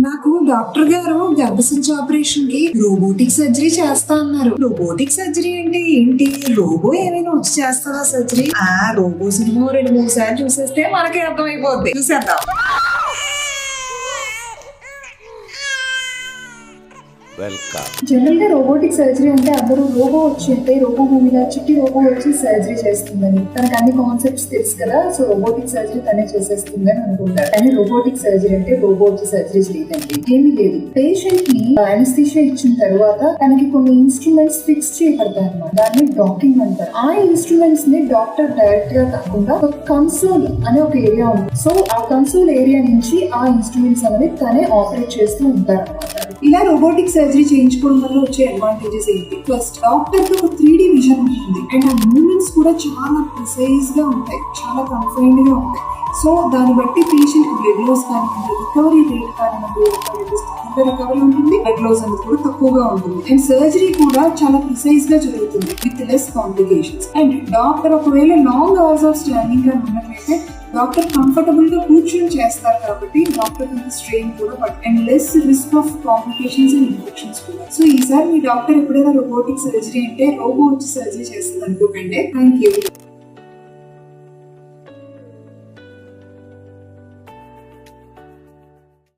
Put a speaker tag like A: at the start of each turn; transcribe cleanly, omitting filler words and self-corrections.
A: నాకు డాక్టర్ గారు గర్భసంచి ఆపరేషన్ కి రోబోటిక్ సర్జరీ చేస్తా అన్నారు. రోబోటిక్ సర్జరీ అంటే ఏంటి? రోబో ఏమైనా వచ్చి చేస్తారా సర్జరీ? రోబో సినిమా 2-3 సార్లు చూసేస్తే మనకి అర్థమైపోద్ది. చూసేద్దాం.
B: జనరల్ గా రోబోటిక్ సర్జరీ అంటే అందరూ రోబో వచ్చి అంటే రోబో మూవీలో చిట్టి రోబో వచ్చి సర్జరీ చేస్తుందని, తనకు అన్ని కాన్సెప్ట్స్ తెలుసు కదా, సో రోబోటిక్ సర్జరీ తనే చేసేస్తుంది అని అనుకుంటారు. కానీ రోబోటిక్ సర్జరీ అంటే రోబో వచ్చి సర్జరీ చేయదండి, ఏమీ లేదు. పేషెంట్ ని అనస్థీషియా ఇచ్చిన తర్వాత తనకి కొన్ని ఇన్స్ట్రుమెంట్స్ ఫిక్స్ చేయబడతాయి అన్నమాట. దాన్ని డాకింగ్ అంటారు. ఆ ఇన్స్ట్రుమెంట్స్ ని డాక్టర్ డైరెక్ట్ గా కాకుండా ఒక కన్సోల్ అనే ఒక ఏరియా ఉంది. సో ఆ కన్సోల్ ఏరియా నుంచి ఆ ఇన్స్ట్రుమెంట్స్ అనేవి తనే ఆపరేట్ చేస్తూ ఉంటారు అన్నమాట.
A: ఇలా రోబోటిక్ సర్జరీ చేయించుకోవడం వల్ల వచ్చే అడ్వాంటేజెస్ ఏంటి? ఫస్ట్, డాక్టర్ కి ఒక 3D విజన్ ఉంటుంది అండ్ ఆ మూవ్మెంట్స్ కూడా చాలా ప్రిసైజ్ గా ఉంటాయి, చాలా కన్ఫైన్డ్ గా ఉంటాయి. సో దాన్ని బట్టి పేషెంట్ బ్లడ్ లాస్ కానివ్వండి, రికవరీ రేట్ కానివ్వండి, రికవరీ ఉంటుంది, బ్లడ్ లాస్ అనేది కూడా తక్కువగా ఉంటుంది. అండ్ సర్జరీ కూడా చాలా ప్రిసైజ్ గా జరుగుతుంది with less complications. And doctor ఒకవేళ లాంగ్ అవర్స్ ఆఫ్ స్టాండింగ్ గా ఉన్నట్లయితే డాక్టర్ కంఫర్టబుల్ గా కూర్చొని చేస్తారు కాబట్టి డాక్టర్ అంత స్ట్రెయిన్ కూడా and less risk of complications and infections కూడా. సో ఈసారి మీ డాక్టర్ ఎప్పుడైనా రోబోటిక్ సర్జరీ అంటే రోబో వచ్చి సర్జరీ చేస్తుంది అనుకోకండి. Thank you.